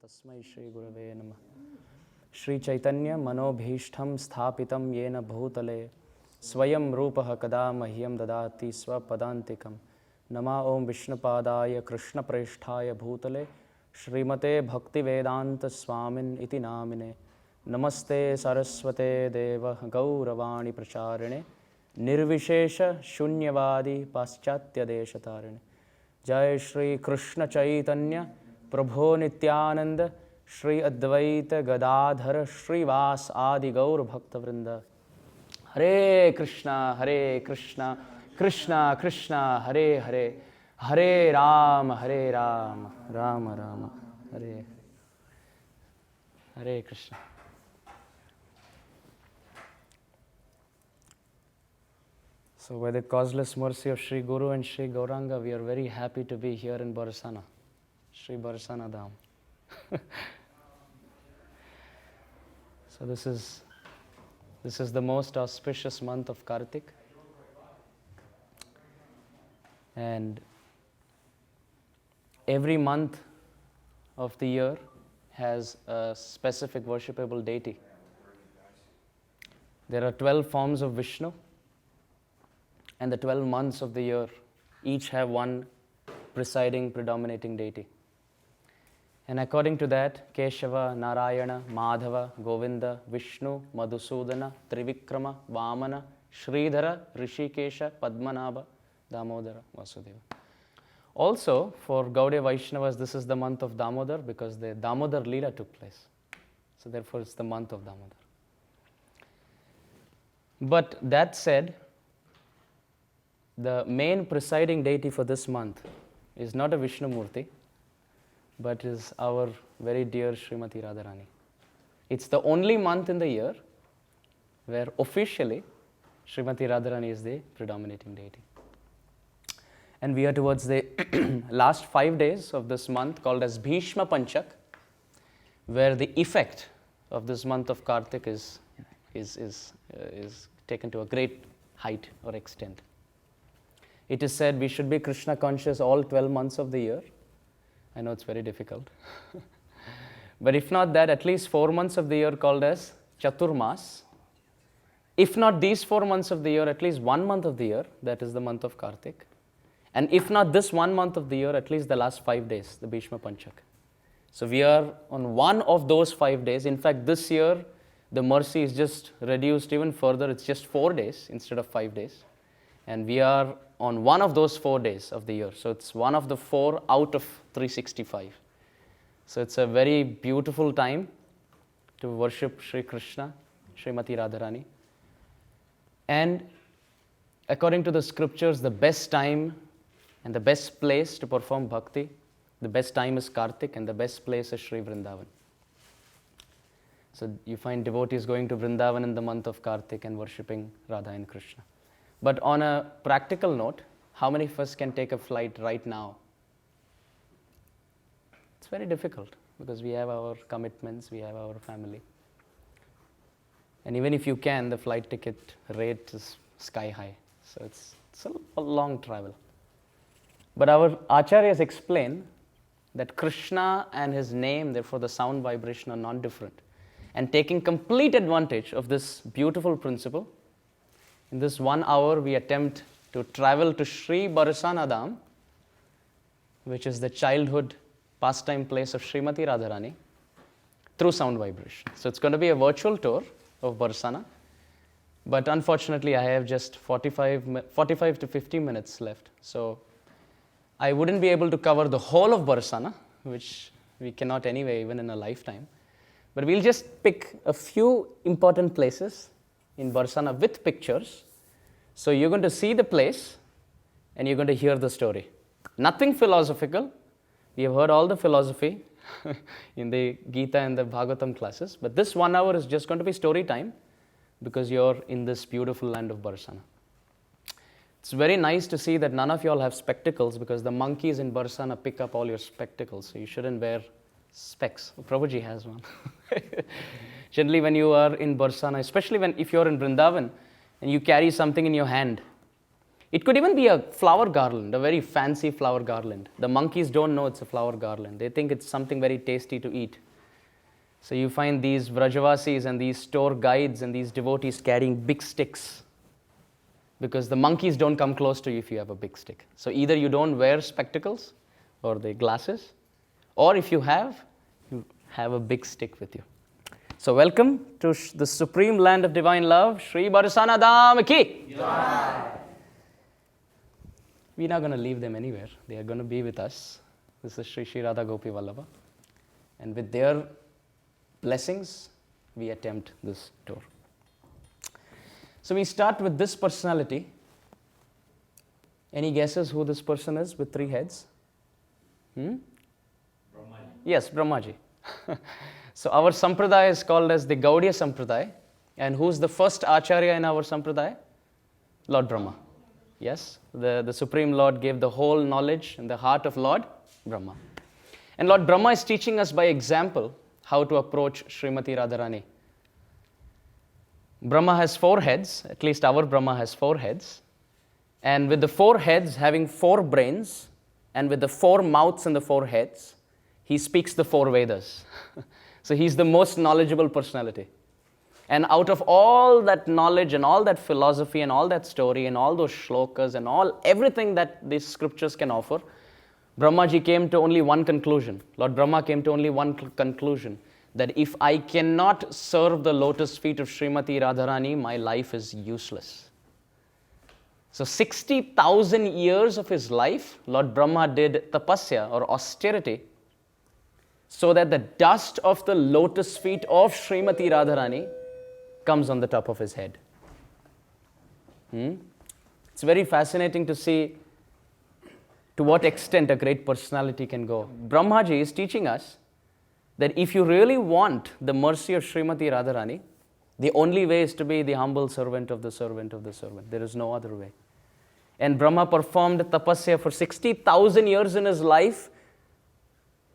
Tasmai Shri Gurave Namah. Shri Chaitanya Manobhishtham Sthapitam Yena Bhutale Swayam Rupaha Kada Mahyam Dadati Swapadantikam Nama Om Vishnupadaya Krishna Preshthaya Bhutale Shrimate Bhakti Vedanta Swamin Iti Namine Namaste Saraswate Deva Gauravani Pracharine Nirvishesha Shunyavadi Paschatya Deshatarine Jai Shri Krishna Chaitanya Prabho Nityananda Shri Advaita Gadadhara Shri Vas Adi Gaur Bhakta Vrinda Hare Krishna Krishna Krishna Hare Hare Hare Rama Rama Rama Hare Hare Krishna. So by the causeless mercy of Shri Guru and Shri Gauranga, we are very happy to be here in Barsana, Shri Barsana Dham. So this is the most auspicious month of Karthik, and every month of the year has a specific worshipable deity. There are 12 forms of Vishnu, and the 12 months of the year each have one presiding, predominating deity. And according to that, Keshava, Narayana, Madhava, Govinda, Vishnu, Madhusudana, Trivikrama, Vamana, Sridhara, Rishikesha, Padmanabha, Damodara, Vasudeva. Also, for Gaudiya Vaishnavas, this is the month of Damodar because the Damodar Lila took place. So therefore, it's the month of Damodar. But that said, the main presiding deity for this month is not a Vishnu Murti, but is our very dear Srimati Radharani. It's the only month in the year where officially Srimati Radharani is the predominating deity. And we are towards the last 5 days of this month called as Bhishma Panchak, where the effect of this month of Karthik is taken to a great height or extent. It is said we should be Krishna conscious all 12 months of the year. I know it's very difficult. But if not that, at least 4 months of the year called as Chaturmas. If not these 4 months of the year, at least 1 month of the year, that is the month of Karthik. And if not this 1 month of the year, at least the last 5 days, the Bhishma Panchak. So we are on one of those 5 days. In fact, this year, the mercy is just reduced even further. It's just 4 days instead of 5 days. And we are on one of those 4 days of the year. So it's one of the 4 out of 365. So it's a very beautiful time to worship Sri Krishna, Srimati Radharani. And according to the scriptures, the best time and the best place to perform bhakti, the best time is Karthik and the best place is Sri Vrindavan. So you find devotees going to Vrindavan in the month of Karthik and worshipping Radha and Krishna. But on a practical note, how many of us can take a flight right now? It's very difficult because we have our commitments, we have our family. And even if you can, the flight ticket rate is sky high. So it's a long travel. But our acharyas explain that Krishna and his name, therefore the sound vibration, are non-different. And taking complete advantage of this beautiful principle, in this 1 hour, we attempt to travel to Sri Barsānā Dham, which is the childhood pastime place of Srimati Radharani, through sound vibration. So it's going to be a virtual tour of Barsana, but unfortunately, I have just 45 to 50 minutes left. So I wouldn't be able to cover the whole of Barsana, which we cannot anyway, even in a lifetime. But we'll just pick a few important places in Barsana with pictures. So you're going to see the place and you're going to hear the story. Nothing philosophical. We have heard all the philosophy in the Gita and the Bhagavatam classes. But this 1 hour is just going to be story time because you're in this beautiful land of Barsana. It's very nice to see that none of you all have spectacles because the monkeys in Barsana pick up all your spectacles. So you shouldn't wear specs. Prabhuji has one. Generally, when you are in Barsana, especially if you're in Vrindavan and you carry something in your hand, It could even be a flower garland, a very fancy flower garland. The monkeys don't know it's a flower garland. They think it's something very tasty to eat. So you find these Vrajavasis and these tour guides and these devotees carrying big sticks, because the monkeys don't come close to you if you have a big stick. So either you don't wear spectacles or the glasses, or if you have a big stick with you. So welcome to the supreme land of divine love, Shri Barsana Dham ki. Yeah. We're not going to leave them anywhere. They are going to be with us. This is Shri Shri Radha Gopi Vallabha. And with their blessings, we attempt this tour. So we start with this personality. Any guesses who this person is with 3 heads? Brahmaji. Yes, Brahmaji. So our sampradaya is called as the Gaudiya Sampradaya. And who's the first Acharya in our sampradaya? Lord Brahma. Yes, the Supreme Lord gave the whole knowledge in the heart of Lord Brahma. And Lord Brahma is teaching us by example how to approach Srimati Radharani. Brahma has 4 heads, at least our Brahma has 4 heads. And with the 4 heads having 4 brains, and with the 4 mouths and the 4 heads, he speaks the 4 Vedas. So he's the most knowledgeable personality. And out of all that knowledge and all that philosophy and all that story and all those shlokas and everything that these scriptures can offer, Brahmaji came to only one conclusion. Lord Brahma came to only one conclusion, that if I cannot serve the lotus feet of Srimati Radharani, my life is useless. So 60,000 years of his life, Lord Brahma did tapasya or austerity, so that the dust of the lotus feet of Srimati Radharani comes on the top of his head. It's very fascinating to see to what extent a great personality can go. Brahmaji is teaching us that if you really want the mercy of Srimati Radharani, the only way is to be the humble servant of the servant of the servant. There is no other way. And Brahma performed tapasya for 60,000 years in his life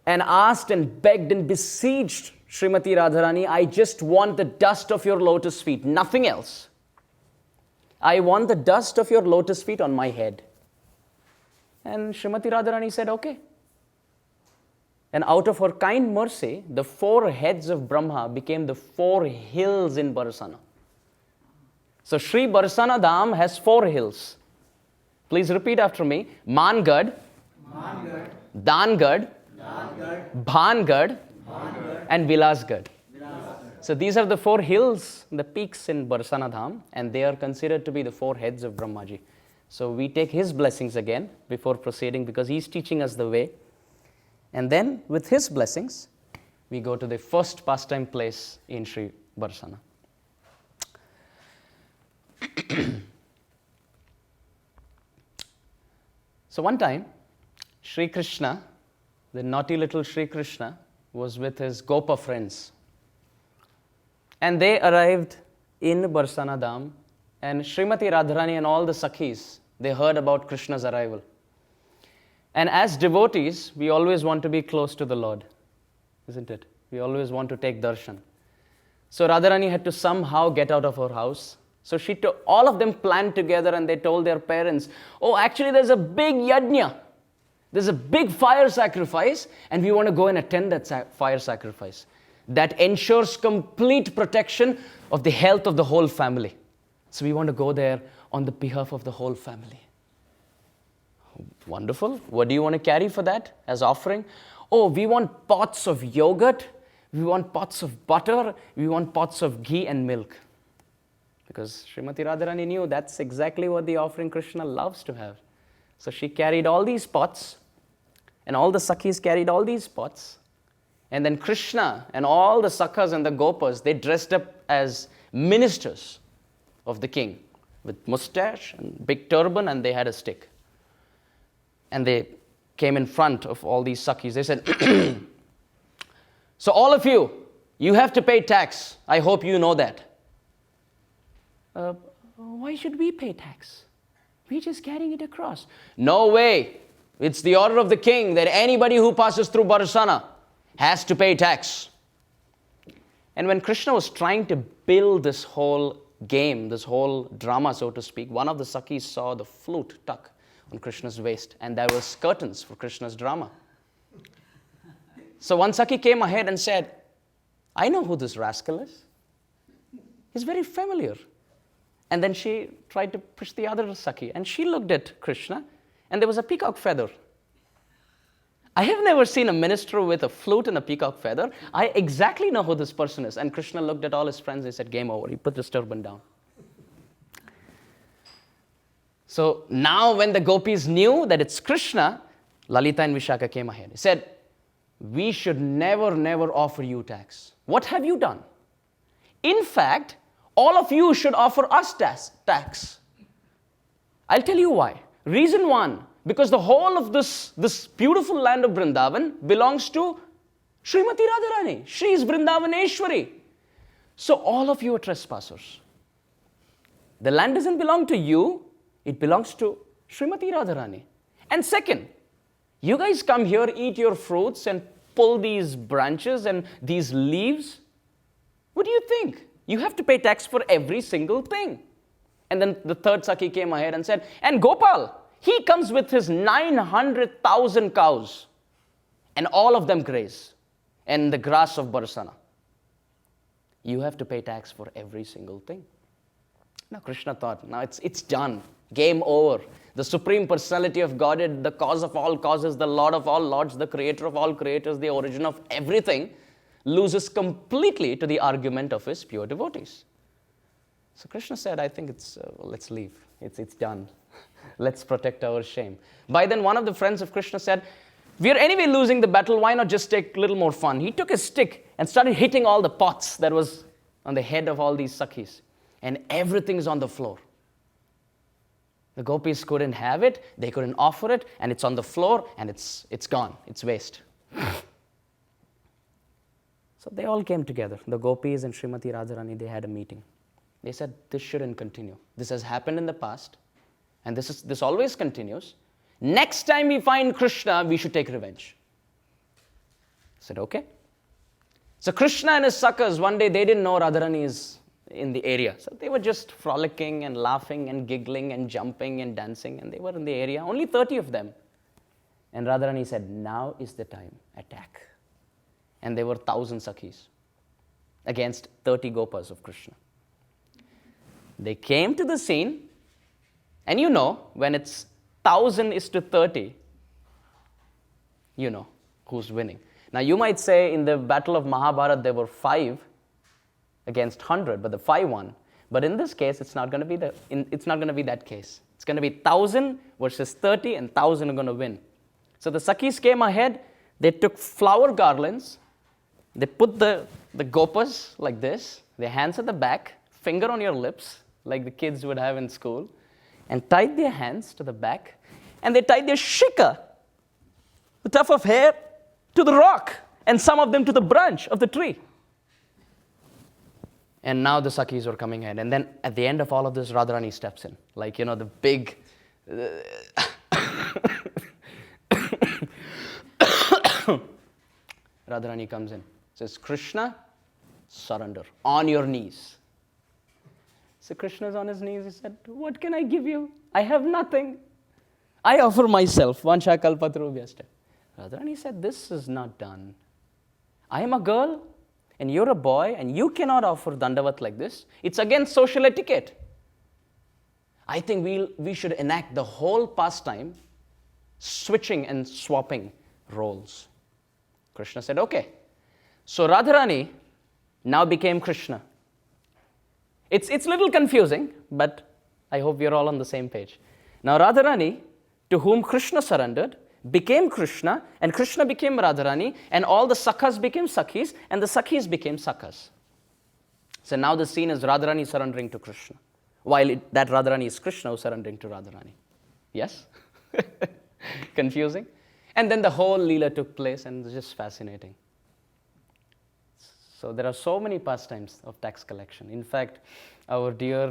and asked and begged and besieged Srimati Radharani, I just want the dust of your lotus feet, nothing else. I want the dust of your lotus feet on my head. And Srimati Radharani said, okay. And out of her kind mercy, the 4 heads of Brahma became the 4 hills in Barsana. So Shri Barsana Dham has 4 hills. Please repeat after me. Mangad, Dangad, Bhangad, and Vilasgad. So these are the 4 hills, the peaks in Barsana Dham, and they are considered to be the 4 heads of Brahmaji. So we take his blessings again before proceeding, because he's teaching us the way. And then with his blessings, we go to the first pastime place in Sri Barsana. So one time, Sri Krishna, the naughty little Sri Krishna, was with his Gopa friends. And they arrived in Barsana Dham, and Srimati Radharani and all the Sakhis, they heard about Krishna's arrival. And as devotees, we always want to be close to the Lord, isn't it? We always want to take darshan. So Radharani had to somehow get out of her house. So all of them planned together and they told their parents, oh, actually there's a big yajna. There's a big fire sacrifice, and we want to go and attend that fire sacrifice. That ensures complete protection of the health of the whole family. So we want to go there on the behalf of the whole family. Wonderful. What do you want to carry for that as offering? Oh, we want pots of yogurt, we want pots of butter, we want pots of ghee and milk. Because Srimati Radharani knew that's exactly what the offering Krishna loves to have. So she carried all these pots, and all the Sakhis carried all these pots. And then Krishna and all the Sakhas and the Gopas, they dressed up as ministers of the king with mustache and big turban, and they had a stick. And they came in front of all these Sakhis. They said, so all of you, you have to pay tax. I hope you know that. Why should we pay tax? We're just carrying it across. No way. It's the order of the king that anybody who passes through Barsana has to pay tax. And when Krishna was trying to build this whole game, this whole drama, so to speak, one of the Sakhis saw the flute tuck on Krishna's waist, and there was curtains for Krishna's drama. So one Sakhi came ahead and said, I know who this rascal is. He's very familiar. And then she tried to push the other Sakhi, and she looked at Krishna, and there was a peacock feather. I have never seen a minister with a flute and a peacock feather. I exactly know who this person is. And Krishna looked at all his friends. He said, game over. He put his turban down. So now when the gopis knew that it's Krishna, Lalita and Vishaka came ahead. He said, we should never, never offer you tax. What have you done? In fact, all of you should offer us tax. I'll tell you why. Reason one, because the whole of this beautiful land of Vrindavan belongs to Srimati Radharani. She is Vrindavaneshwari. So all of you are trespassers. The land doesn't belong to you. It belongs to Srimati Radharani. And second, you guys come here, eat your fruits and pull these branches and these leaves. What do you think? You have to pay tax for every single thing. And then the third Sakhi came ahead and said, and Gopal, he comes with his 900,000 cows, and all of them graze in the grass of Barsānā. You have to pay tax for every single thing. Now Krishna thought, now it's done. Game over. The Supreme Personality of Godhead, the cause of all causes, the Lord of all lords, the creator of all creators, the origin of everything, loses completely to the argument of his pure devotees. So Krishna said, I think let's leave. It's done. Let's protect our shame. By then, one of the friends of Krishna said, we are anyway losing the battle. Why not just take a little more fun? He took a stick and started hitting all the pots that was on the head of all these Sakhis. And everything is on the floor. The gopis couldn't have it. They couldn't offer it. And it's on the floor. And it's gone. It's waste. So they all came together. The gopis and Srimati Radharani, they had a meeting. They said, this shouldn't continue. This has happened in the past. And this always continues. Next time we find Krishna, we should take revenge. I said, okay. So Krishna and his suckers, one day they didn't know Radharani is in the area. So they were just frolicking and laughing and giggling and jumping and dancing. And they were in the area, only 30 of them. And Radharani said, now is the time, attack. And there were 1,000 Sakhis against 30 Gopas of Krishna. They came to the scene. And you know, when it's 1,000 is to 30, you know who's winning. Now you might say in the battle of Mahabharata there were 5 against 100, but the 5 won. But in this case, it's not going to be that case. It's going to be 1,000 versus 30, and 1,000 are going to win. So the Sakhis came ahead. They took flower garlands. They put the gopas like this, their hands at the back, finger on your lips, like the kids would have in school, and tied their hands to the back, and they tied their shikha, the tuft of hair, to the rock, and some of them to the branch of the tree. And now the Sakhis were coming in. And then at the end of all of this, Radharani steps in. Like, you know, the big... Radharani comes in. Says, Krishna, surrender. On your knees. So Krishna's on his knees. He said, what can I give you? I have nothing. I offer myself. Vansha kalpatarubhyascha. Radharani said, this is not done. I am a girl. And you're a boy, and you cannot offer dandavat like this. It's against social etiquette. I think we should enact the whole pastime, switching and swapping roles. Krishna said, okay. So Radharani now became Krishna. It's a little confusing, but I hope we're all on the same page. Now Radharani, to whom Krishna surrendered, became Krishna, and Krishna became Radharani, and all the Sakhas became Sakhis, and the Sakhis became Sakhas. So now the scene is Radharani surrendering to Krishna, while that Radharani is Krishna who's surrendering to Radharani. Yes? Confusing? And then the whole Lila took place, and it's just fascinating. So there are so many pastimes of tax collection. In fact, our dear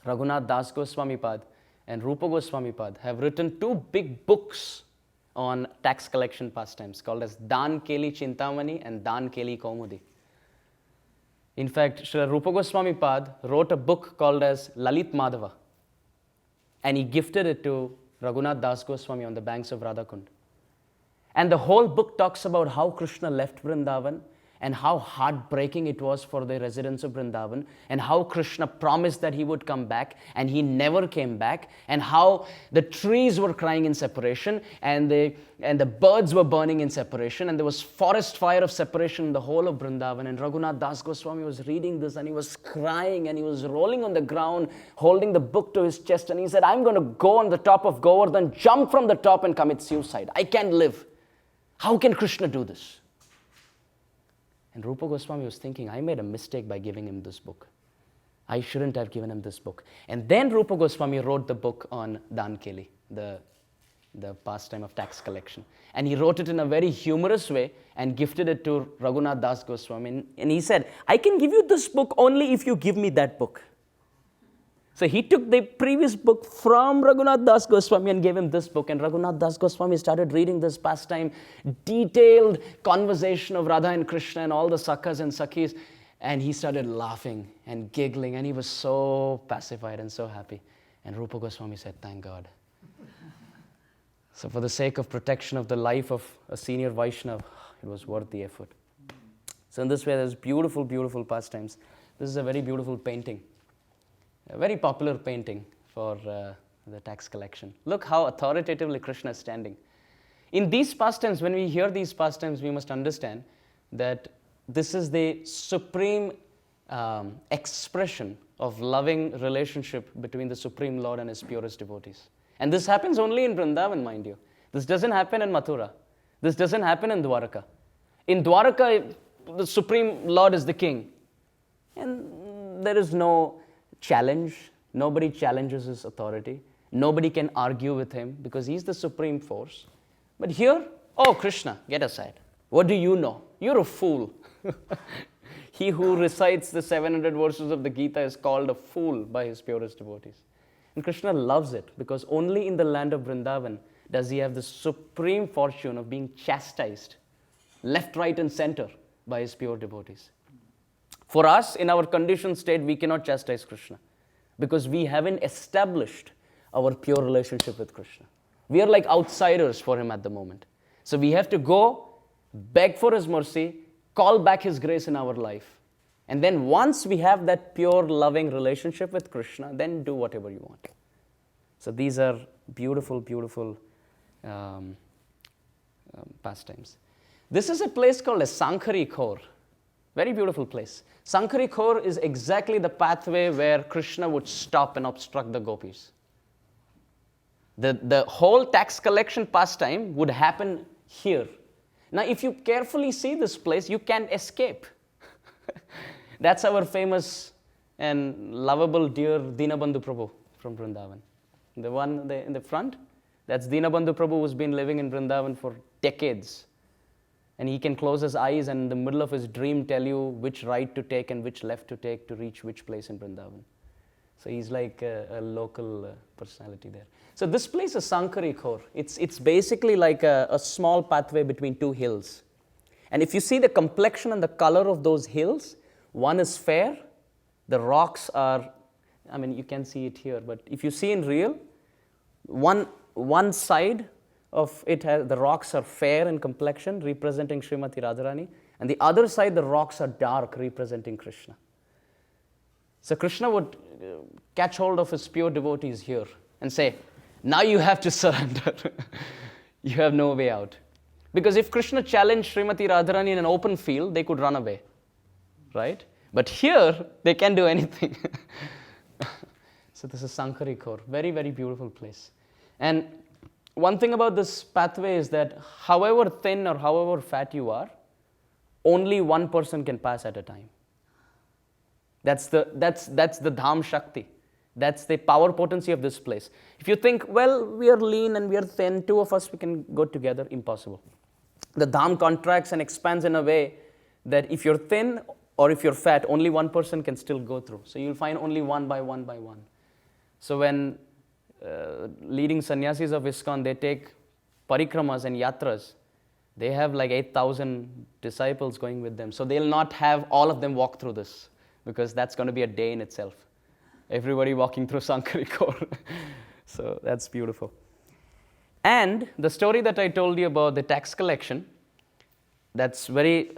Raghunath Das Goswami Pad and Rupa Goswami Pad have written 2 big books on tax collection pastimes called as Dan Keli Chintamani and Dan Keli Kaumudi. In fact, Srila Rupa Goswami Pad wrote a book called as Lalit Madhava, and he gifted it to Raghunath Das Goswami on the banks of Radhakund. And the whole book talks about how Krishna left Vrindavan and how heartbreaking it was for the residents of Vrindavan, and how Krishna promised that he would come back and he never came back, and how the trees were crying in separation and the birds were burning in separation, and there was forest fire of separation in the whole of Vrindavan. And Raghunath Das Goswami was reading this and he was crying and he was rolling on the ground, holding the book to his chest, and he said, I'm going to go on the top of Govardhan, jump from the top and commit suicide. I can't live. How can Krishna do this? And Rupa Goswami was thinking, I made a mistake by giving him this book. I shouldn't have given him this book. And then Rupa Goswami wrote the book on Dan Keli, the pastime of tax collection. And he wrote it in a very humorous way and gifted it to Raghunath Das Goswami. And he said, I can give you this book only if you give me that book. So he took the previous book from Raghunath Das Goswami and gave him this book. And Raghunath Das Goswami started reading this pastime, detailed conversation of Radha and Krishna and all the Sakhas and Sakhis. And he started laughing and giggling, and he was so pacified and so happy. And Rupa Goswami said, thank God. So for the sake of protection of the life of a senior Vaishnava, it was worth the effort. So in this way, there's beautiful, beautiful pastimes. This is a very beautiful painting. A very popular painting for the tax collection. Look how authoritatively Krishna is standing. In these pastimes, when we hear these pastimes, we must understand that this is the supreme expression of loving relationship between the Supreme Lord and his purest devotees. And this happens only in Vrindavan, mind you. This doesn't happen in Mathura. This doesn't happen in Dwaraka. In Dwaraka, the Supreme Lord is the king. And there is no challenge. Nobody challenges his authority. Nobody can argue with him because he's the supreme force. But here, oh Krishna, get aside. What do you know? You're a fool. He who recites the 700 verses of the Gita is called a fool by his purest devotees. And Krishna loves it because only in the land of Vrindavan does he have the supreme fortune of being chastised, left, right, and center by his pure devotees. For us, in our conditioned state, we cannot chastise Krishna because we haven't established our pure relationship with Krishna. We are like outsiders for him at the moment. So we have to go, beg for his mercy, call back his grace in our life. And then once we have that pure, loving relationship with Krishna, then do whatever you want. So these are beautiful, beautiful pastimes. This is a place called as Sankari Khor. Very beautiful place. Sankari Khor is exactly the pathway where Krishna would stop and obstruct the gopis. The whole tax collection pastime would happen here. Now, if you carefully see this place, you can't escape. That's our famous and lovable dear Dinabandhu Prabhu from Vrindavan. The one in the front, that's Dinabandhu Prabhu who's been living in Vrindavan for decades. And he can close his eyes and in the middle of his dream tell you which right to take and which left to take to reach which place in Vrindavan. So he's like a local personality there. So this place is Sankari Khor. It's basically like a small pathway between two hills. And if you see the complexion and the color of those hills, one is fair. The rocks are, I mean, you can see it here, but if you see in real, one side of it has, the rocks are fair in complexion, representing Srimati Radharani, and the other side, the rocks are dark, representing Krishna. So Krishna would catch hold of his pure devotees here and say, now you have to surrender. You have no way out. Because if Krishna challenged Srimati Radharani in an open field, they could run away, right? But here, they can't do anything. So this is Sankari Khor, very, very beautiful place. And one thing about this pathway is that however thin or however fat you are, only one person can pass at a time. That's the Dham Shakti. That's the power potency of this place. If you think, well, we are lean and we are thin, two of us, we can go together, impossible. The Dham contracts and expands in a way that if you're thin or if you're fat, only one person can still go through. So you'll find only one by one by one. So when leading sannyasis of ISKCON, they take parikramas and yatras, they have like 8,000 disciples going with them. So they'll not have all of them walk through this. because that's going to be a day in itself. Everybody walking through Sankari Khor. So that's beautiful. And the story that I told you about the tax collection, that's very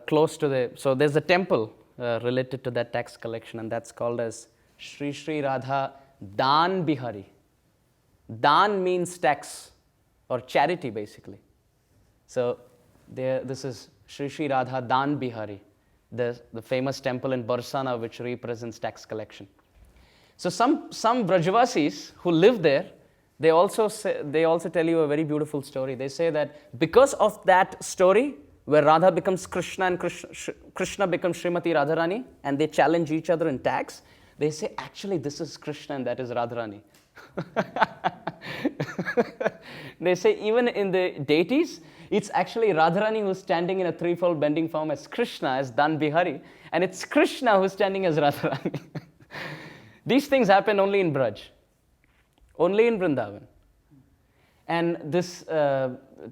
close to the, so there's a temple related to that tax collection, and that's called as Shri Shri Radha Dan Bihari. Dan means tax or charity, basically. So this is Shri Shri Radha Dan Bihari, the famous temple in Barsānā which represents tax collection. So some Brajavasis who live there, they also tell you a very beautiful story. They say that because of that story, where Radha becomes Krishna and Krishna becomes Srimati Radharani, and they challenge each other in tax, they say, actually, this is Krishna and that is Radharani. They say even in the deities, it's actually Radharani who's standing in a threefold bending form as Krishna, as Dan Bihari, and it's Krishna who's standing as Radharani. These things happen only in Braj, only in Vrindavan. And this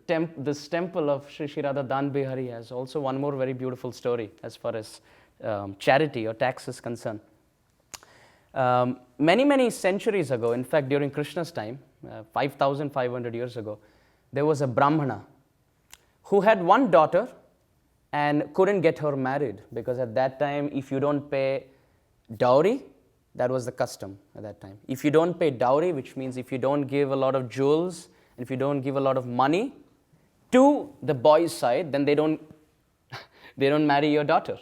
temple of Shri Shri Radha Dan Bihari has also one more very beautiful story as far as charity or tax is concerned. Many centuries ago, in fact during Krishna's time, 5,500 years ago, there was a Brahmana who had one daughter and couldn't get her married, because at that time if you don't pay dowry, that was the custom at that time. If you don't pay dowry, which means if you don't give a lot of jewels, if you don't give a lot of money to the boy's side, then they don't marry your daughter.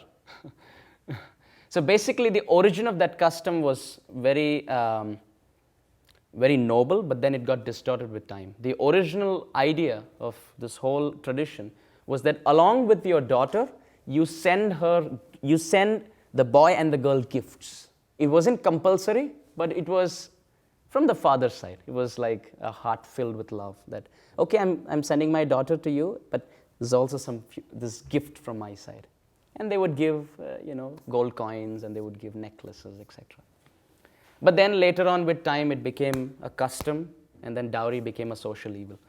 So basically the origin of that custom was very noble, but then it got distorted with time. The original idea of this whole tradition was that along with your daughter, you send the boy and the girl gifts. It wasn't compulsory, but it was from the father's side. It was like a heart filled with love that, okay, I'm sending my daughter to you, but there's also this gift from my side. And they would give, gold coins, and they would give necklaces, etc. But then later on with time, it became a custom, and then dowry became a social evil.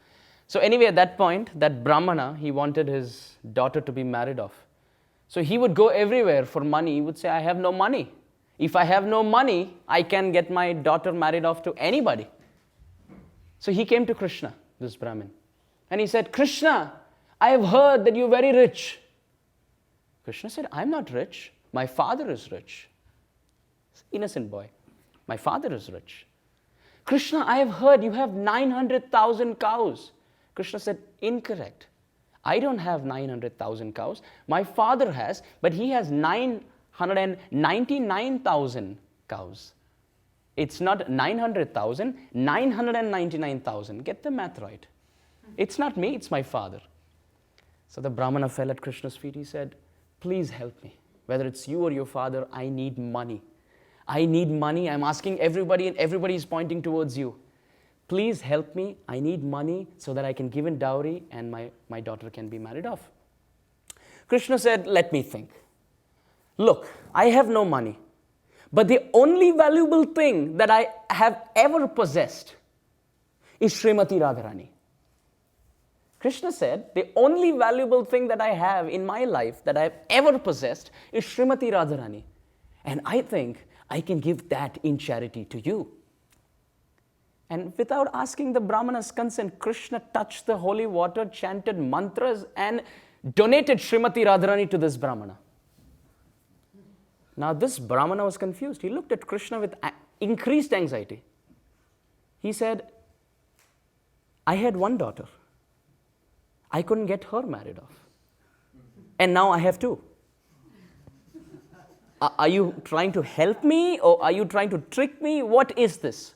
So anyway, at that point, that Brahmana, he wanted his daughter to be married off. So he would go everywhere for money. He would say, I have no money. If I have no money, I can get my daughter married off to anybody. So he came to Krishna, this Brahmin, and he said, Krishna, I have heard that you're very rich. Krishna said, I'm not rich. My father is rich. Innocent boy. My father is rich. Krishna, I have heard you have 900,000 cows. Krishna said, incorrect. I don't have 900,000 cows. My father has, but he has 999,000 cows. It's not 900,000, 999,000. Get the math right. It's not me, it's my father. So the Brahmana fell at Krishna's feet. He said, please help me. Whether it's you or your father, I need money. I need money. I'm asking everybody, and everybody is pointing towards you. Please help me. I need money so that I can give in dowry and my daughter can be married off. Krishna said, let me think. Look, I have no money, but the only valuable thing that I have ever possessed is Srimati Radharani. Krishna said, the only valuable thing that I have in my life that I have ever possessed is Srimati Radharani. And I think I can give that in charity to you. And without asking the Brahmana's consent, Krishna touched the holy water, chanted mantras, and donated Srimati Radharani to this Brahmana. Now this Brahmana was confused. He looked at Krishna with increased anxiety. He said, I had one daughter. I couldn't get her married off. And now I have two. Are you trying to help me, or are you trying to trick me? What is this?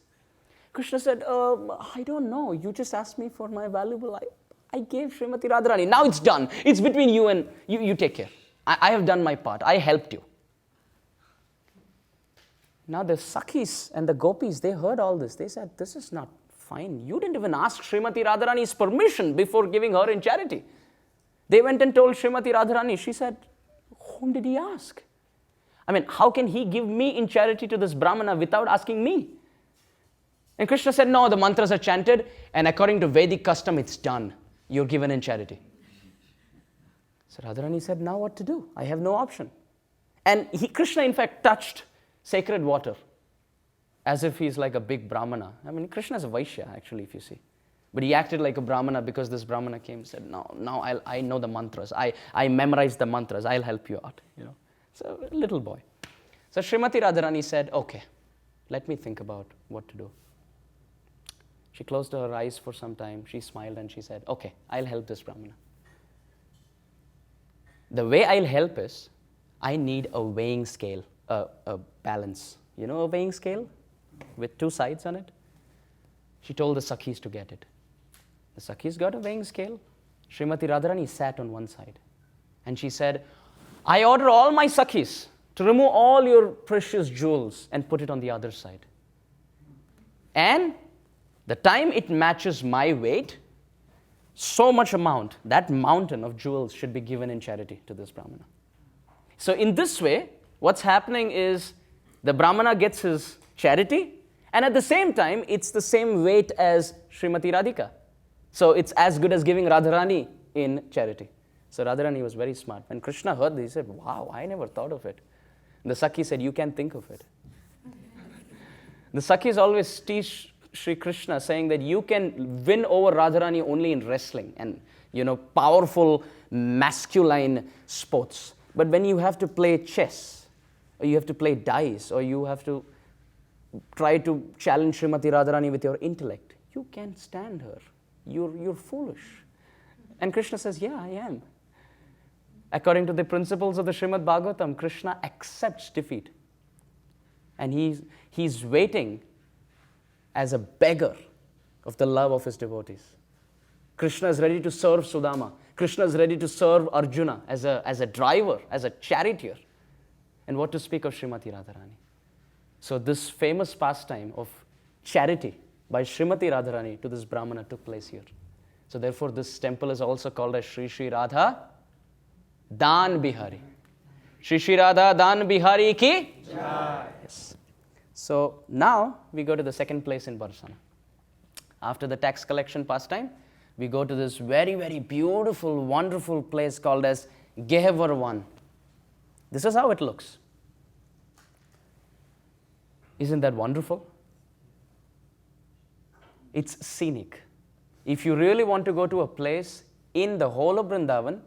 Krishna said, I don't know. You just asked me for my valuable. I gave Srimati Radharani. Now it's done. It's between you and you take care. I have done my part. I helped you. Now the Sakhis and the Gopis, they heard all this. They said, this is not fine. You didn't even ask Srimati Radharani's permission before giving her in charity. They went and told Srimati Radharani. She said, whom did he ask? I mean, how can he give me in charity to this Brahmana without asking me? And Krishna said, no, the mantras are chanted, and according to Vedic custom, it's done. You're given in charity. So Radharani said, now what to do? I have no option. And Krishna, in fact, touched sacred water as if he's like a big Brahmana. I mean, Krishna is a Vaishya, actually, if you see. But he acted like a Brahmana because this Brahmana came and said, no, I know the mantras. I memorized the mantras. I'll help you out. So, a little boy. So, Srimati Radharani said, okay, let me think about what to do. She closed her eyes for some time. She smiled and she said, okay, I'll help this Brahmana. The way I'll help is, I need a weighing scale, a balance. You know a weighing scale with 2 sides on it? She told the Sakhis to get it. The Sakhis got a weighing scale. Srimati Radharani sat on one side. And she said, I order all my Sakhis to remove all your precious jewels and put it on the other side. And the time it matches my weight, so much amount, that mountain of jewels should be given in charity to this Brahmana. So in this way, what's happening is the Brahmana gets his charity, and at the same time, it's the same weight as Srimati Radhika. So it's as good as giving Radharani in charity. So Radharani was very smart. When Krishna heard this, he said, wow, I never thought of it. The Sakhi said, you can think of it. The Sakhis always teach Sri Krishna, saying that you can win over Radharani only in wrestling and, powerful masculine sports. But when you have to play chess, or you have to play dice, or you have to try to challenge Srimati Radharani with your intellect, you can't stand her. You're foolish. And Krishna says, yeah, I am. According to the principles of the Srimad Bhagavatam, Krishna accepts defeat. And he's waiting as a beggar of the love of his devotees. Krishna is ready to serve Sudama. Krishna is ready to serve Arjuna as a driver, as a charioteer. And what to speak of Srimati Radharani. So this famous pastime of charity by Srimati Radharani to this Brahmana took place here. So therefore this temple is also called as Shri Shri Radha Dan Bihari. Shri Shri Radha Dan Bihari ki? Jai. Yes. So now we go to the second place in Barsana. After the tax collection pastime, we go to this very, very beautiful, wonderful place called as Gahvarvan. This is how it looks. Isn't that wonderful? It's scenic. If you really want to go to a place in the whole of Vrindavan,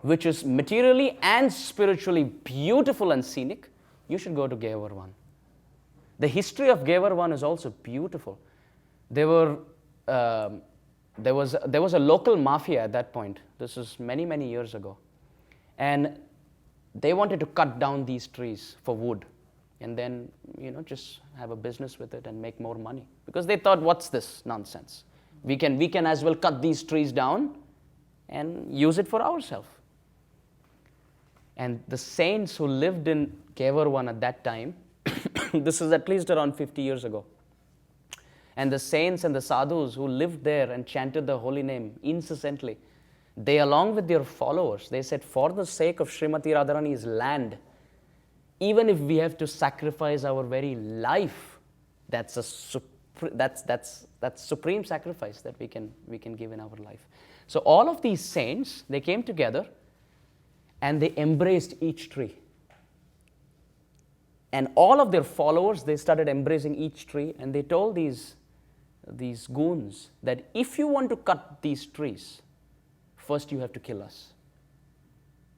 which is materially and spiritually beautiful and scenic, you should go to Gahvarvan. The history of Gahvarvan is also beautiful. There was a local mafia at that point. This is many, many years ago. And they wanted to cut down these trees for wood and then, just have a business with it and make more money. Because they thought, what's this nonsense? We can as well cut these trees down and use it for ourselves. And the saints who lived in Gahvarvan at that time, this is at least around 50 years ago. And the saints and the sadhus who lived there and chanted the holy name incessantly, they along with their followers, they said, for the sake of Srimati Radharani's land, even if we have to sacrifice our very life, that's supreme sacrifice that we can give in our life. So all of these saints, they came together and they embraced each tree. And all of their followers, they started embracing each tree, and they told these goons that if you want to cut these trees, first you have to kill us.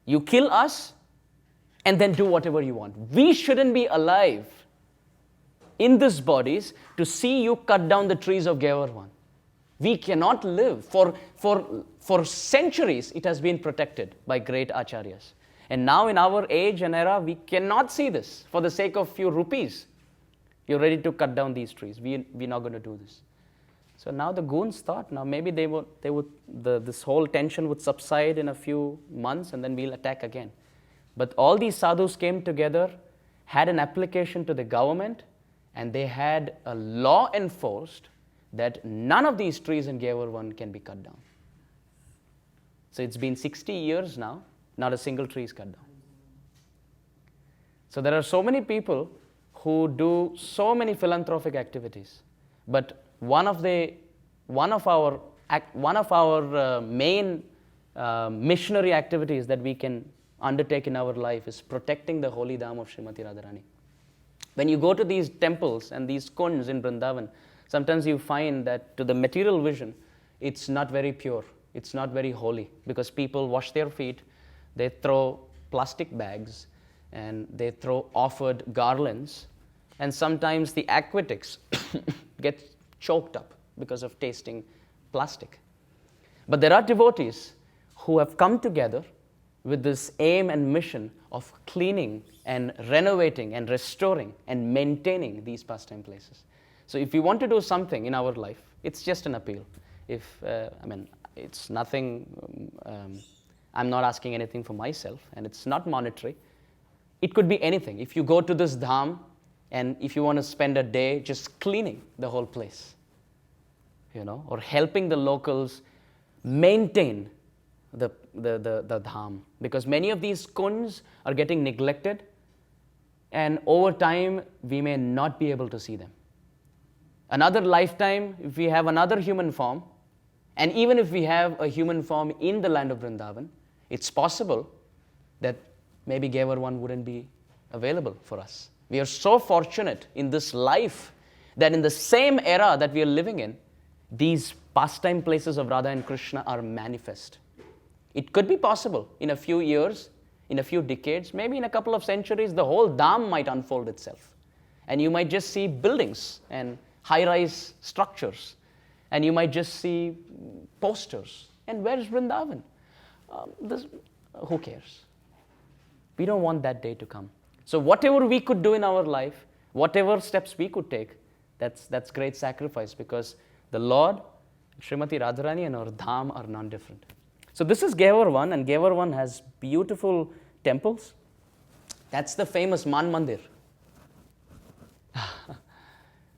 You kill us, and then do whatever you want. We shouldn't be alive in these bodies to see you cut down the trees of Gahvarvan. We cannot live. For centuries, it has been protected by great acharyas. And now in our age and era, we cannot see this. For the sake of few rupees, you're ready to cut down these trees. We're not going to do this. So now the goons thought, now maybe this whole tension would subside in a few months and then we'll attack again. But all these sadhus came together, had an application to the government, and they had a law enforced that none of these trees in Gahvarvan can be cut down. So it's been 60 years now, not a single tree is cut down. So there are so many people who do so many philanthropic activities, but one of our main missionary activities that we can undertake in our life is protecting the holy dham of Srimati Radharani. When you go to these temples and these kunds in Vrindavan, sometimes you find that to the material vision, it's not very pure, it's not very holy, because people wash their feet, they throw plastic bags, and they throw offered garlands, and sometimes the aquatics get choked up because of tasting plastic. But there are devotees who have come together with this aim and mission of cleaning and renovating and restoring and maintaining these pastime places. So if we want to do something in our life, it's just an appeal. It's nothing, I'm not asking anything for myself, and it's not monetary. It could be anything. If you go to this dham, and if you want to spend a day just cleaning the whole place, or helping the locals maintain the dham, because many of these kunds are getting neglected, and over time we may not be able to see them. Another lifetime, if we have another human form, and even if we have a human form in the land of Vrindavan, it's possible that maybe Gahvarvan wouldn't be available for us. We are so fortunate in this life that in the same era that we are living in, these pastime places of Radha and Krishna are manifest. It could be possible in a few years, in a few decades, maybe in a couple of centuries, the whole dham might unfold itself. And you might just see buildings and high-rise structures. And you might just see posters. And where's Vrindavan? Who cares? We don't want that day to come. So whatever we could do in our life, whatever steps we could take, that's great sacrifice, because the Lord, Srimati Radharani, and our dham are non-different. So this is Gahvarvan, and Gahvarvan has beautiful temples. That's the famous Man Mandir.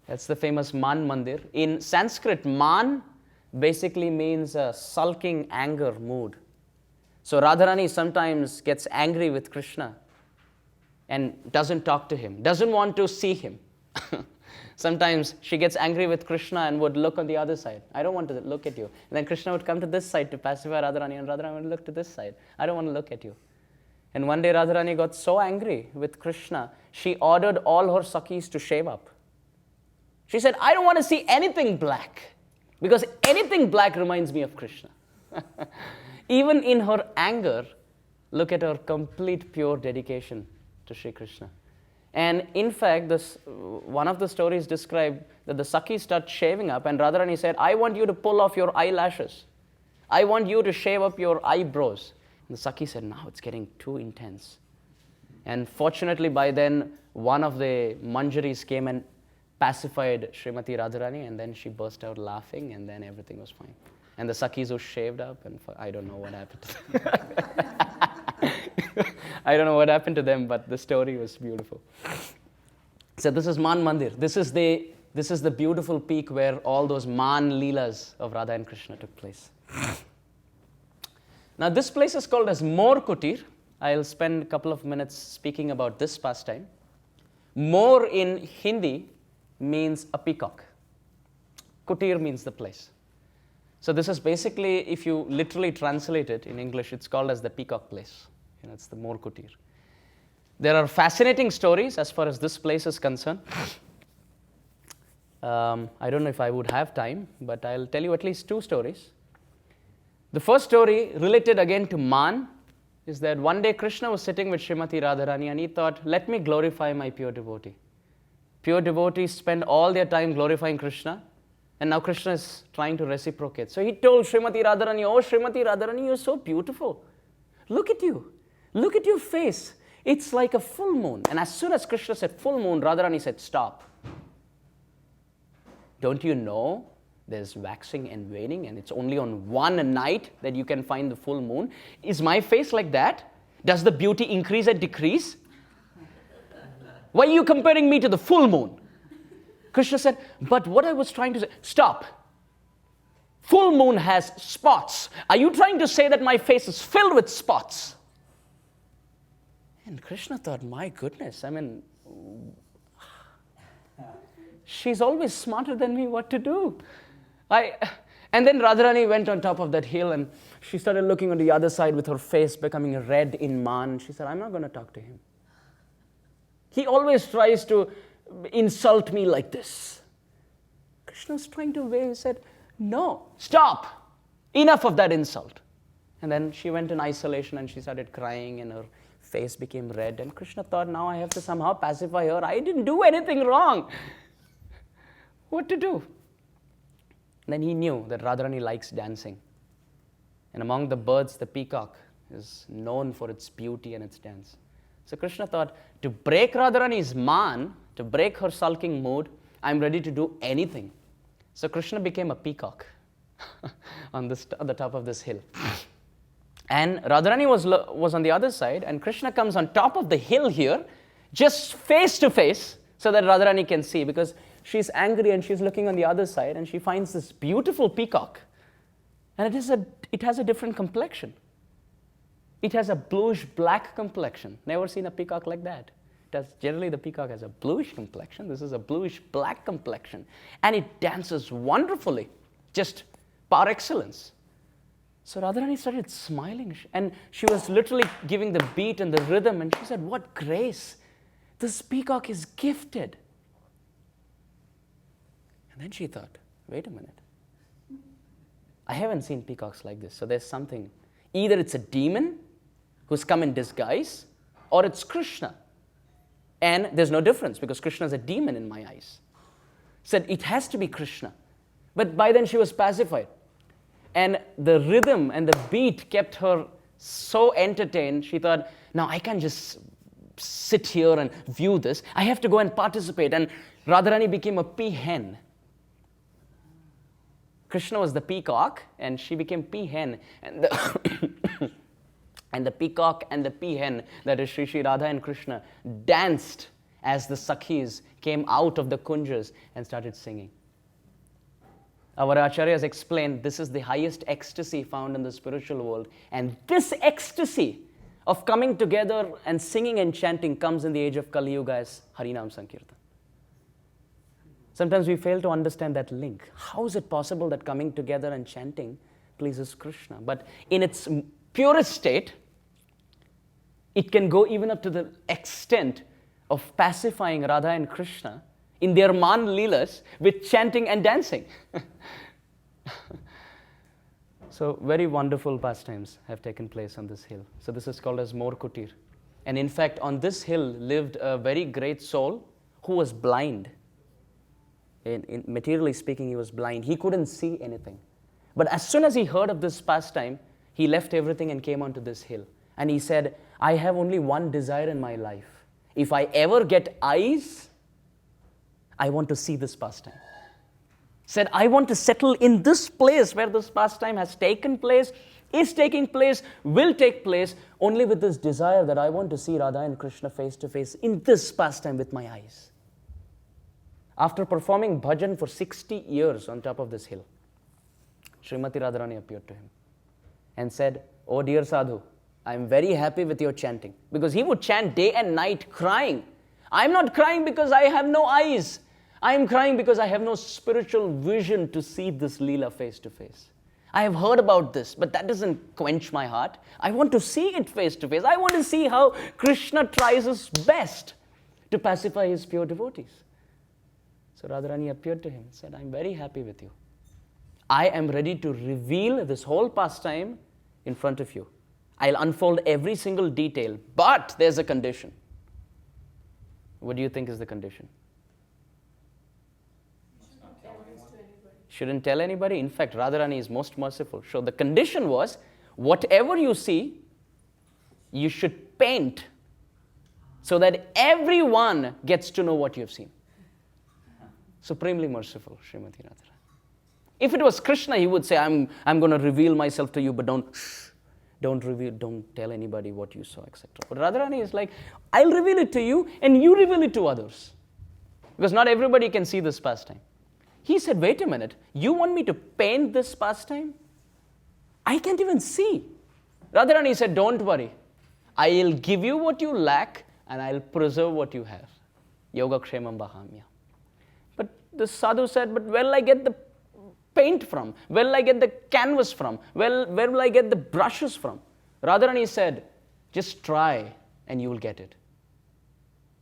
That's the famous Man Mandir. In Sanskrit, Man basically means a sulking anger mood. So Radharani sometimes gets angry with Krishna and doesn't talk to him, doesn't want to see him. Sometimes she gets angry with Krishna and would look on the other side. I don't want to look at you. And then Krishna would come to this side to pacify Radharani, and Radharani would look to this side. I don't want to look at you. And one day Radharani got so angry with Krishna, she ordered all her Sakhis to shave up. She said, I don't want to see anything black, because anything black reminds me of Krishna. Even in her anger, look at her complete pure dedication to Sri Krishna. And in fact, one of the stories described that the Sakhis start shaving up, and Radharani said, I want you to pull off your eyelashes. I want you to shave up your eyebrows. And the Sakhi said, no, it's getting too intense. And fortunately, by then, one of the Manjaris came and pacified Srimati Radharani, and then she burst out laughing, and then everything was fine. And the Sakhis were shaved up, and I don't know what happened to them. I don't know what happened to them, but the story was beautiful. So this is Man Mandir. This is the beautiful peak where all those Man Leelas of Radha and Krishna took place. Now this place is called as Mor Kutir. I'll spend a couple of minutes speaking about this pastime. Mor in Hindi means a peacock. Kutir means the place. So this is basically, if you literally translate it in English, it's called as the peacock place. It's the Mor Kutir. There are fascinating stories as far as this place is concerned. I don't know if I would have time, but I'll tell you at least two stories. The first story, related again to Man, is that one day Krishna was sitting with Srimati Radharani, and he thought, let me glorify my pure devotee. Pure devotees spend all their time glorifying Krishna, and now Krishna is trying to reciprocate. So he told Srimati Radharani, oh Srimati Radharani, you're so beautiful. Look at you. Look at your face. It's like a full moon. And as soon as Krishna said full moon, Radharani said, stop. Don't you know there's waxing and waning, and it's only on one night that you can find the full moon? Is my face like that? Does the beauty increase and decrease? Why are you comparing me to the full moon? Krishna said, but what I was trying to say, stop. Full moon has spots. Are you trying to say that my face is filled with spots? And Krishna thought, my goodness, she's always smarter than me what to do. And then Radharani went on top of that hill and she started looking on the other side with her face becoming red in man. She said, I'm not going to talk to him. He always tries to insult me like this. Krishna was trying to wave. He said, no, stop. Enough of that insult. And then she went in isolation and she started crying and her face became red. And Krishna thought, now I have to somehow pacify her. I didn't do anything wrong. What to do? Then he knew that Radharani likes dancing. And among the birds, the peacock is known for its beauty and its dance. So Krishna thought, to break Radharani's man, to break her sulking mood, I'm ready to do anything. So Krishna became a peacock on the top of this hill. And Radharani was on the other side, and Krishna comes on top of the hill here, just face to face, so that Radharani can see, because she's angry and she's looking on the other side, and she finds this beautiful peacock. And it has a different complexion. It has a bluish-black complexion. Never seen a peacock like that. Generally, the peacock has a bluish complexion. This is a bluish-black complexion. And it dances wonderfully, just par excellence. So Radharani started smiling, and she was literally giving the beat and the rhythm, and she said, what grace! This peacock is gifted. And then she thought, wait a minute. I haven't seen peacocks like this, so there's something. Either it's a demon who's come in disguise, or it's Krishna. And there's no difference, because Krishna is a demon in my eyes. Said, it has to be Krishna. But by then she was pacified. And the rhythm and the beat kept her so entertained, she thought, now I can't just sit here and view this. I have to go and participate. And Radharani became a peahen. Krishna was the peacock, and she became peahen. And the, and the peacock and the peahen, that is Shri Radha and Krishna, danced as the Sakhis came out of the kunjas and started singing. Our acharyas explained this is the highest ecstasy found in the spiritual world. And this ecstasy of coming together and singing and chanting comes in the age of Kali Yuga as Harinam Sankirtan. Sometimes we fail to understand that link. How is it possible that coming together and chanting pleases Krishna? But in its purest state, it can go even up to the extent of pacifying Radha and Krishna in their man leelas with chanting and dancing. So very wonderful pastimes have taken place on this hill. So this is called as Mor Kutir. And in fact, on this hill lived a very great soul who was blind. In materially speaking, he was blind. He couldn't see anything. But as soon as he heard of this pastime, he left everything and came onto this hill. And he said, I have only one desire in my life. If I ever get eyes, I want to see this pastime. Said, I want to settle in this place where this pastime has taken place, is taking place, will take place, only with this desire that I want to see Radha and Krishna face to face in this pastime with my eyes. After performing bhajan for 60 years on top of this hill, Srimati Radharani appeared to him and said, oh dear Sadhu, I am very happy with your chanting. Because he would chant day and night crying. I am not crying because I have no eyes. I am crying because I have no spiritual vision to see this Lila face to face. I have heard about this, but that doesn't quench my heart. I want to see it face to face. I want to see how Krishna tries his best to pacify his pure devotees. So Radharani appeared to him and said, I am very happy with you. I am ready to reveal this whole pastime in front of you. I'll unfold every single detail, but there's a condition. What do you think is the condition? Shouldn't tell anybody. In fact, Radharani is most merciful. So the condition was, whatever you see, you should paint so that everyone gets to know what you've seen. Supremely merciful, Srimati Radharani. If it was Krishna, he would say, I'm going to reveal myself to you, but don't reveal, don't tell anybody what you saw, etc. But Radharani is like, I'll reveal it to you, and you reveal it to others. Because not everybody can see this pastime. He said, wait a minute, you want me to paint this pastime? I can't even see. Radharani said, don't worry. I'll give you what you lack, and I'll preserve what you have. Yoga Kshemam Bahamya. But the sadhu said, but where will I get the paint from? Where will I get the canvas from? Where will I get the brushes from? Radharani said, just try and you will get it.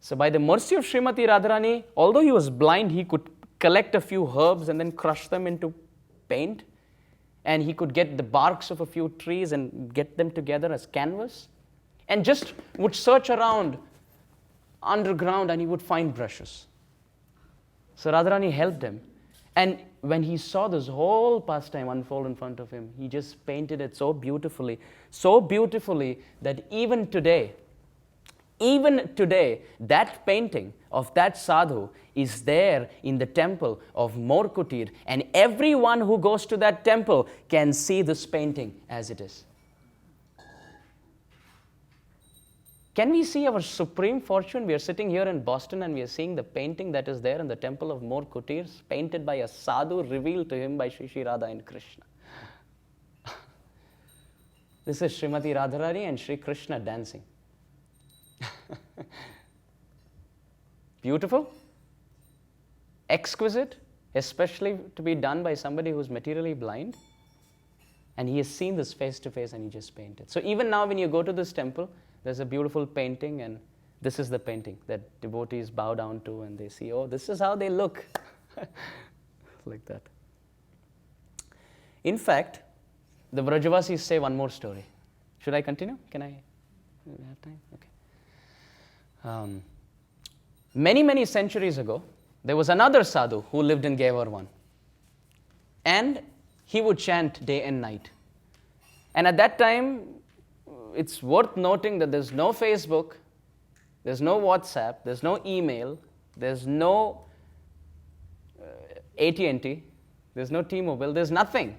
So by the mercy of Srimati Radharani, although he was blind, he could collect a few herbs and then crush them into paint. And he could get the barks of a few trees and get them together as canvas. And just would search around underground and he would find brushes. So Radharani helped him. And when he saw this whole pastime unfold in front of him, he just painted it so beautifully that even today, that painting of that sadhu is there in the temple of Mor Kutir, and everyone who goes to that temple can see this painting as it is. Can we see our supreme fortune? We are sitting here in Boston and we are seeing the painting that is there in the temple of Mor Kutir, painted by a sadhu, revealed to him by Shri Shri Radha and Krishna. This is Srimati Radharani and Shri Krishna dancing. Beautiful, exquisite, especially to be done by somebody who's materially blind. And he has seen this face to face and he just painted. So even now when you go to this temple, there's a beautiful painting, and this is the painting that devotees bow down to and they see, oh, this is how they look. Like that. In fact, the Vrajavasis say one more story. Should I continue? Can I have time? Okay. Many centuries ago, there was another sadhu who lived in Gahvarvan. And he would chant day and night. And at that time, it's worth noting that there's no Facebook, there's no WhatsApp, there's no email, there's no AT&T, there's no T-Mobile, there's nothing.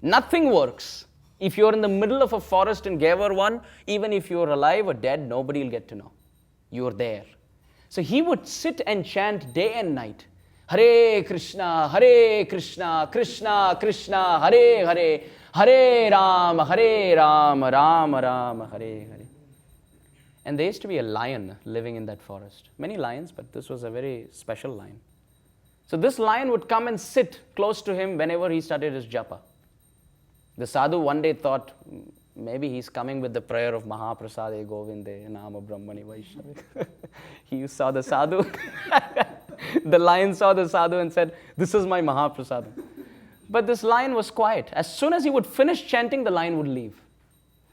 Nothing works. If you're in the middle of a forest in Gahvarvan, even if you're alive or dead, nobody will get to know. You're there. So he would sit and chant day and night. Hare Krishna, Krishna Krishna, Hare Hare, Hare Rama, Rama Rama, Hare Hare. And there used to be a lion living in that forest. Many lions, but this was a very special lion. So this lion would come and sit close to him whenever he started his japa. The sadhu one day thought, maybe he's coming with the prayer of Mahaprasade Govinde Nama Brahmani Vaishnavi. He saw the sadhu. The lion saw the sadhu and said, this is my Mahaprasada. But this lion was quiet. As soon as he would finish chanting, the lion would leave.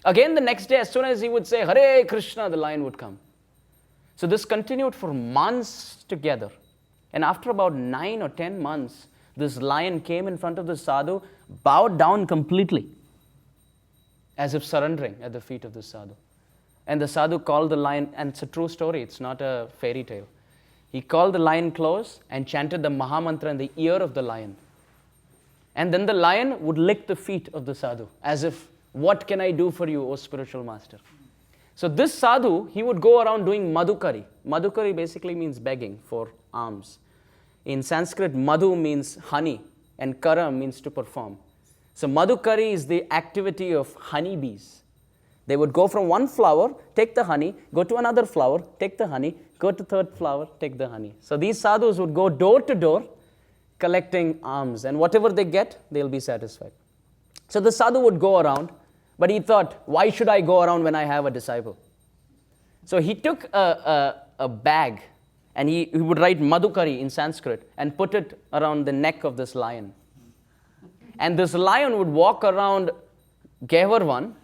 Again the next day, as soon as he would say, Hare Krishna, the lion would come. So this continued for months together. And after about 9 or 10 months, this lion came in front of the sadhu, bowed down completely, as if surrendering at the feet of the sadhu. And the sadhu called the lion, and it's a true story, it's not a fairy tale. He called the lion close and chanted the Mahamantra in the ear of the lion. And then the lion would lick the feet of the sadhu, as if, what can I do for you, O spiritual master? So this sadhu, he would go around doing madhukari. Madhukari basically means begging for alms. In Sanskrit, madhu means honey, and kara means to perform. So madhukari is the activity of honeybees. They would go from one flower, take the honey, go to another flower, take the honey, go to third flower, take the honey. So these sadhus would go door to door collecting alms, and whatever they get, they'll be satisfied. So the sadhu would go around, but he thought, why should I go around when I have a disciple? So he took a bag, and he would write madhukari in Sanskrit and put it around the neck of this lion. And this lion would walk around Gahvarvan,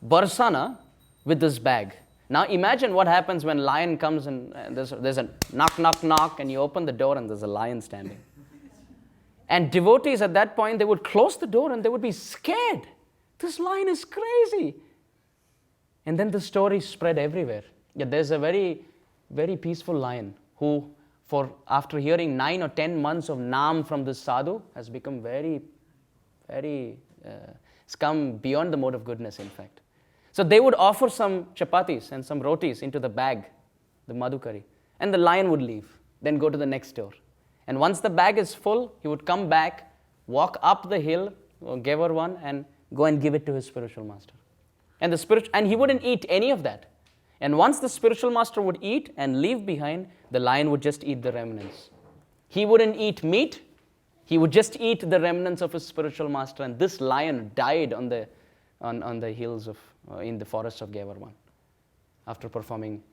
Barsānā, with this bag. Now imagine what happens when lion comes and there's a knock, knock, knock, and you open the door and there's a lion standing. And devotees at that point, they would close the door and they would be scared. This lion is crazy. And then the story spread everywhere. Yeah, there's a very, very peaceful lion who, after hearing 9 or 10 months of naam from this sadhu, has become very, it's come beyond the mode of goodness, in fact. So they would offer some chapatis and some rotis into the bag, the madhukari, and the lion would leave, then go to the next door. And once the bag is full, he would come back, walk up the hill, Gahvarvan, and go and give it to his spiritual master. And he wouldn't eat any of that. And once the spiritual master would eat and leave behind, the lion would just eat the remnants. He wouldn't eat meat, He would just eat the remnants of his spiritual master, and this lion died on the hills of, in the forest of Gahvarvan after performing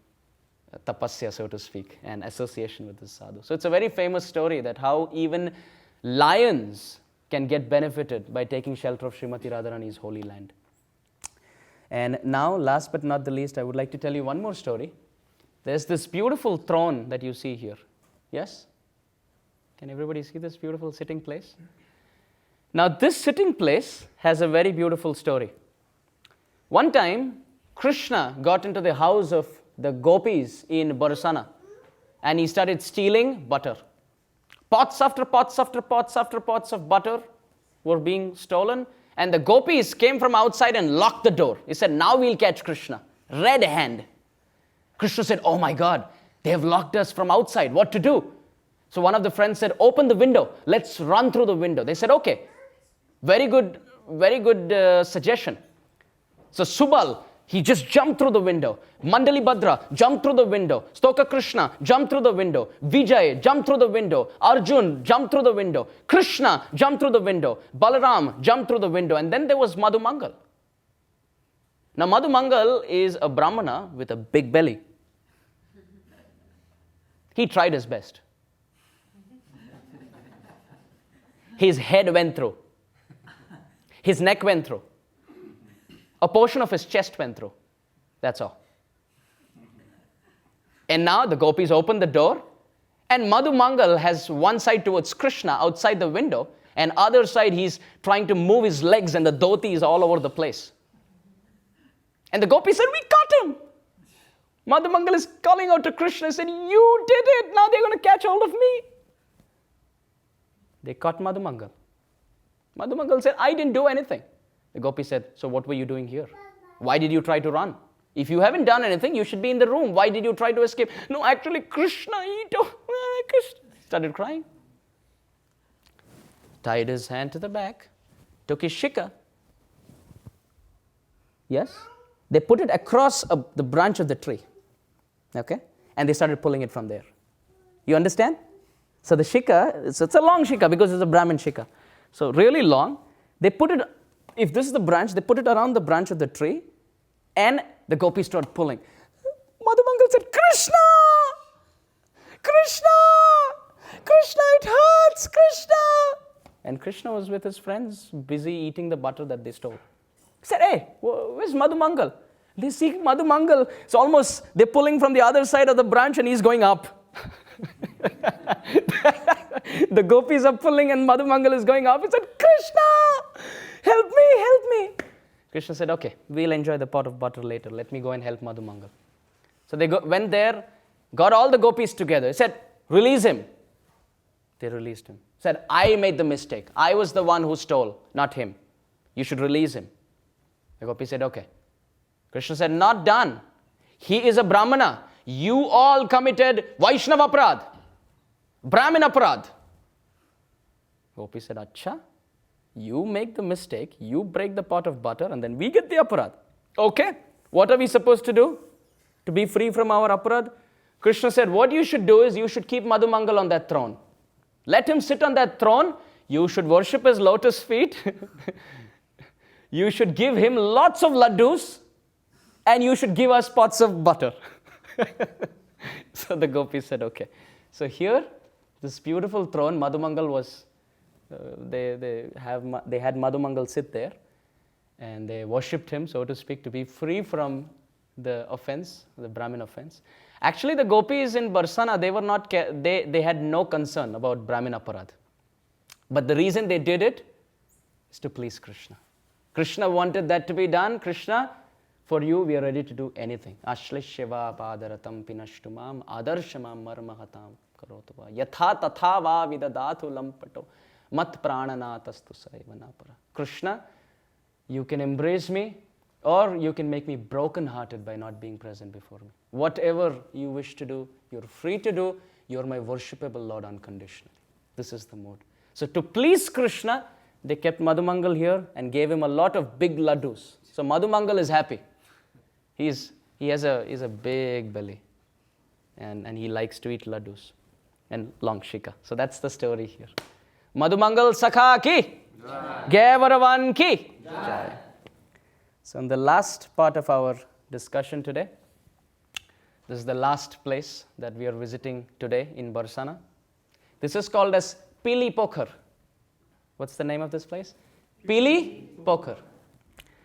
tapasya, so to speak, and association with this sadhu. So it's a very famous story that how even lions can get benefited by taking shelter of Srimati Radharani's holy land. And now, last but not the least, I would like to tell you one more story. There's this beautiful throne that you see here. Yes? Can everybody see this beautiful sitting place? Now, this sitting place has a very beautiful story. One time, Krishna got into the house of the gopis in Barsānā, and he started stealing butter. Pots after pots after pots after pots of butter were being stolen, and the gopis came from outside and locked the door. He said, now we'll catch Krishna, red hand. Krishna said, oh my God, they have locked us from outside, what to do? So one of the friends said, open the window, let's run through the window. They said, okay, very good suggestion. So Subal, he just jumped through the window. Mandali Bhadra jumped through the window. Stoka Krishna jumped through the window. Vijay jumped through the window. Arjun jumped through the window. Krishna jumped through the window. Balaram jumped through the window. And then there was Madhumangal. Now Madhumangal is a Brahmana with a big belly. He tried his best. His head went through. His neck went through. A portion of his chest went through. That's all. And now the gopis open the door, and Madhumangal has one side towards Krishna outside the window, and other side he's trying to move his legs, and the dhoti is all over the place. And the gopis said, we caught him. Madhumangal is calling out to Krishna and said, you did it. Now they're going to catch hold of me. They caught Madhumangal. Madhumangal said, I didn't do anything. The gopi said, so what were you doing here? Why did you try to run? If you haven't done anything, you should be in the room. Why did you try to escape? No, actually, Krishna, Krishna. Started crying. Tied his hand to the back, took his shikha. Yes? They put it across the branch of the tree. Okay? And they started pulling it from there. You understand? So the shikha, it's a long shikha because it's a Brahmin shikha. So really long. They put it, if this is the branch, they put it around the branch of the tree, and the gopis start pulling. Madhumangal said, Krishna! Krishna! Krishna, it hurts! Krishna! And Krishna was with his friends, busy eating the butter that they stole. He said, hey, where's Madhumangal? They see Madhumangal. It's almost, they're pulling from the other side of the branch and he's going up. The gopis are pulling and Madhumangal is going up. He said, Krishna, help me, help me. Krishna said, okay, we'll enjoy the pot of butter later. Let me go and help Madhumangal. So they went there, got all the gopis together. He said, release him. They released him. Said, I made the mistake. I was the one who stole, not him. You should release him. The gopi said, okay. Krishna said, not done. He is a Brahmana. You all committed Vaishnava aparad, Brahmin aparad. Gopi said, Acha, you make the mistake, you break the pot of butter, and then we get the aparad. Okay, what are we supposed to do to be free from our aparad? Krishna said, what you should do is you should keep Madhumangal on that throne. Let him sit on that throne. You should worship his lotus feet. You should give him lots of laddus, and you should give us pots of butter. So the gopis said, okay. So here, this beautiful throne, Madhumangal was, they had Madhumangal sit there, and they worshipped him, so to speak, to be free from the offense, the Brahmin offense. Actually, the gopis in Barsana, they were not, they had no concern about Brahmin aparad. But the reason they did it is to please Krishna. Krishna wanted that to be done. Krishna, for you, we are ready to do anything. Ashlishyava padaratam pinashtumam adarshamam marmahatam karotava yatha tatha va vidadatu lampato mat prananatastu saivanapara. Krishna, you can embrace me, or you can make me broken-hearted by not being present before me. Whatever you wish to do, you're free to do. You're my worshipable Lord unconditionally. This is the mood. So to please Krishna, they kept Madhumangal here and gave him a lot of big laddus. So Madhumangal is happy. He has a big belly, and he likes to eat laddus and long shika. So that's the story here. Madhumangal Sakha ki, Gahvarvan ki. Jai. So in the last part of our discussion today, this is the last place that we are visiting today in Barsānā. This is called as Peeli Pokhar. What's the name of this place? Peeli Pokhar.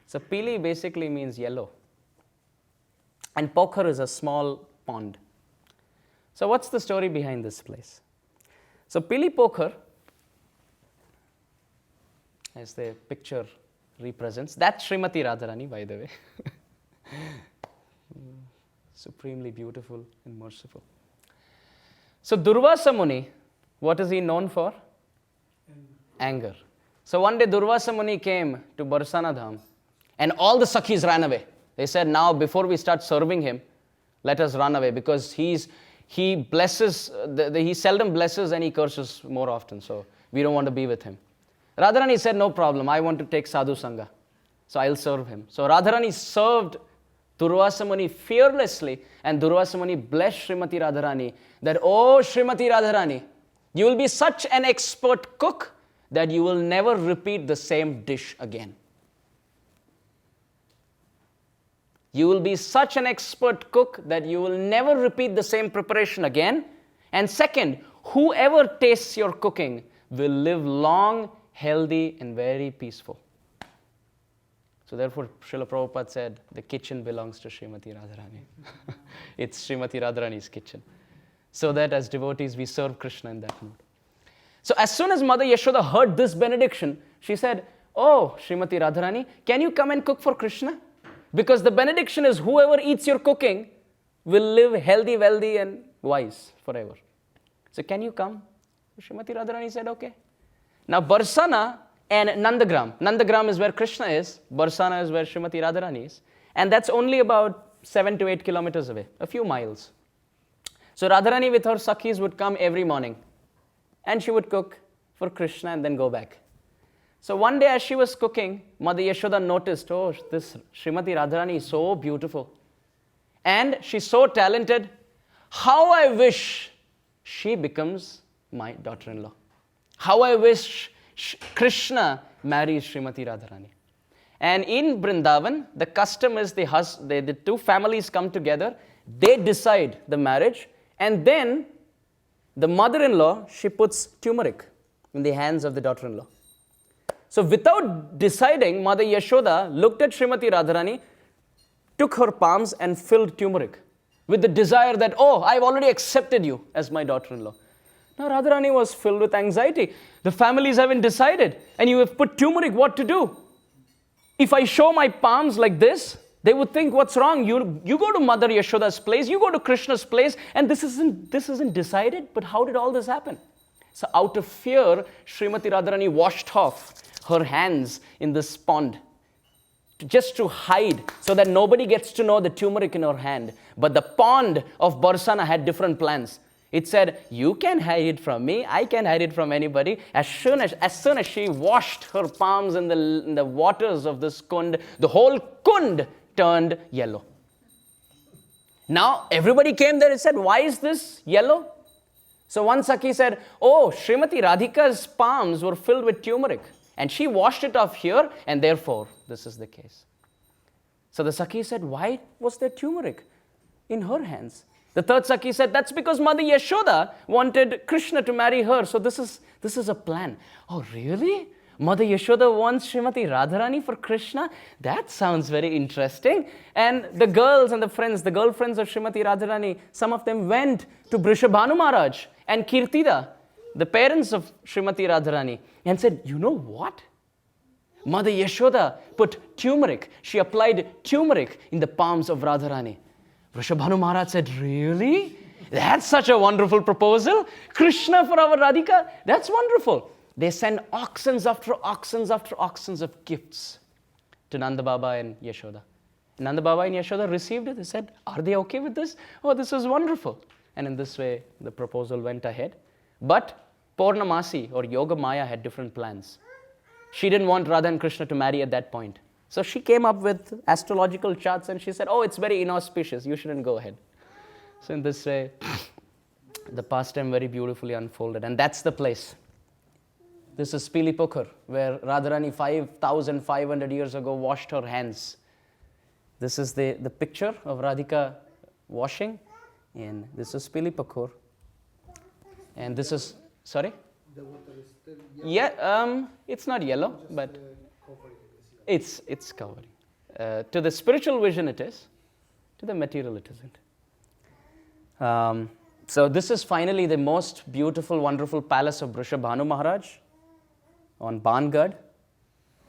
So Peeli basically means yellow. And Pokhar is a small pond. So what's the story behind this place? So Peeli Pokhar, as the picture represents, that's Srimati Radharani, by the way. Supremely beautiful and merciful. So Durvasa Muni, what is he known for? Anger. So one day Durvasa Muni came to Barsānā Dham and all the Sakhis ran away. They said, now before we start serving him, let us run away, because he blesses, he seldom blesses and he curses more often, so we don't want to be with him. Radharani said, no problem, I want to take Sadhu Sangha, so I'll serve him. So Radharani served Durvasa Muni fearlessly, and Durvasa Muni blessed Srimati Radharani that, oh Srimati Radharani, you will be such an expert cook that you will never repeat the same dish again. You will be such an expert cook that you will never repeat the same preparation again. And second, whoever tastes your cooking will live long, healthy, and very peaceful. So therefore, Srila Prabhupada said, the kitchen belongs to Srimati Radharani. It's Srimati Radharani's kitchen. So that as devotees, we serve Krishna in that mood. So as soon as Mother Yashoda heard this benediction, she said, oh, Srimati Radharani, can you come and cook for Krishna? Because the benediction is whoever eats your cooking will live healthy, wealthy, and wise forever. So can you come? Srimati Radharani said, okay. Now Barsana and Nandagram. Nandagram is where Krishna is. Barsana is where Srimati Radharani is. And that's only about 7 to 8 kilometers away, a few miles. So Radharani with her Sakhis would come every morning. And she would cook for Krishna and then go back. So one day as she was cooking, Mother Yashoda noticed, oh, this Srimati Radharani is so beautiful. And she's so talented. How I wish she becomes my daughter-in-law. How I wish Krishna marries Srimati Radharani. And in Vrindavan, the custom is the two families come together, they decide the marriage, and then the mother-in-law, she puts turmeric in the hands of the daughter-in-law. So without deciding, Mother Yashoda looked at Srimati Radharani, took her palms and filled turmeric with the desire that, oh, I've already accepted you as my daughter-in-law. Now Radharani was filled with anxiety. The families haven't decided, and you have put turmeric, what to do? If I show my palms like this, they would think, what's wrong? You go to Mother Yashoda's place, you go to Krishna's place, and this isn't decided, but how did all this happen? So out of fear, Srimati Radharani washed off her hands in this pond just to hide so that nobody gets to know the turmeric in her hand. But the pond of Barsana had different plans. It said, you can hide it from me, I can hide it from anybody. As soon as she washed her palms in the waters of this kund, the whole kund turned yellow. Now everybody came there and said, why is this yellow? So one Sakhi said, oh, Srimati Radhika's palms were filled with turmeric. And she washed it off here, and therefore, this is the case. So the Sakhi said, why was there turmeric in her hands? The third Sakhi said, that's because Mother Yashoda wanted Krishna to marry her. So this is a plan. Oh, really? Mother Yashoda wants Srimati Radharani for Krishna? That sounds very interesting. And the girls and the girlfriends of Srimati Radharani, some of them went to Vrishabhanu Maharaj and Kirtida, the parents of Srimati Radharani, and said, you know what? Mother Yashoda put turmeric. She applied turmeric in the palms of Radharani. Vrishabhanu Maharaj said, really? That's such a wonderful proposal. Krishna for our Radhika? That's wonderful. They send oxens after oxens after oxens of gifts to Nanda Baba and Yashoda. Nanda Baba and Yashoda received it. They said, are they okay with this? Oh, this is wonderful. And in this way, the proposal went ahead. But Purnamasi or Yoga Maya had different plans. She didn't want Radha and Krishna to marry at that point. So she came up with astrological charts and she said, oh, it's very inauspicious. You shouldn't go ahead. So in this way, the pastime very beautifully unfolded. And that's the place This is Peeli Pokhar, where Radharani 5,500 years ago washed her hands. This is the picture of Radhika washing, and this is Peeli Pokhar. And this is, sorry? The water is still Yeah, it's not yellow, but it's covering. To the spiritual vision it is, to the material it isn't. So this is finally the most beautiful, wonderful palace of Brishabhanu Maharaj on Bangad,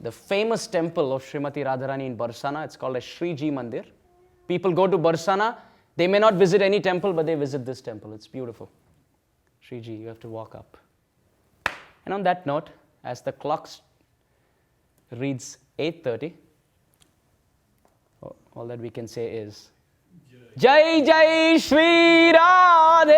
the famous temple of Srimati Radharani in Barsana. It's called a Shriji Mandir. People go to Barsana, they may not visit any temple, but they visit this temple. It's beautiful. Shriji, you have to walk up. And on that note, as the clock reads 8:30, all that we can say is Jai Jai Shri Radhe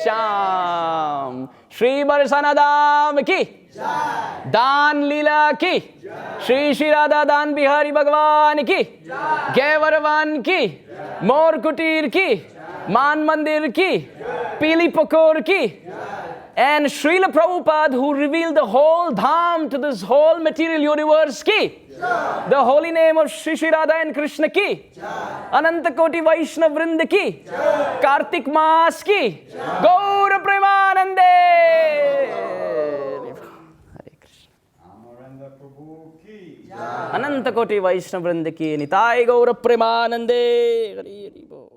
Shyam Shri Barsana Dham ki Jai Dan Lila ki Jai Shri Radha Dan Bihari Bhagwan ki Jai Gahvarvan ki Jai Mor Kutir ki Jai Mandir ki Jai Peeli Pokhar ki Jai and Srila Prabhupada, who revealed the whole dham to this whole material universe ki Jai. The holy name of Shri Shri Radha and Krishna ki Jai. Ananta Koti Vaishnav Vrinda ki Jai. Karthik Maas ki Jai. Gaura Premanande Hare Krishna Amarendra Prabhu ki Ananta Koti Vaishnav Vrinda ki Nitai Gaura Premanande Hare Hare Bol.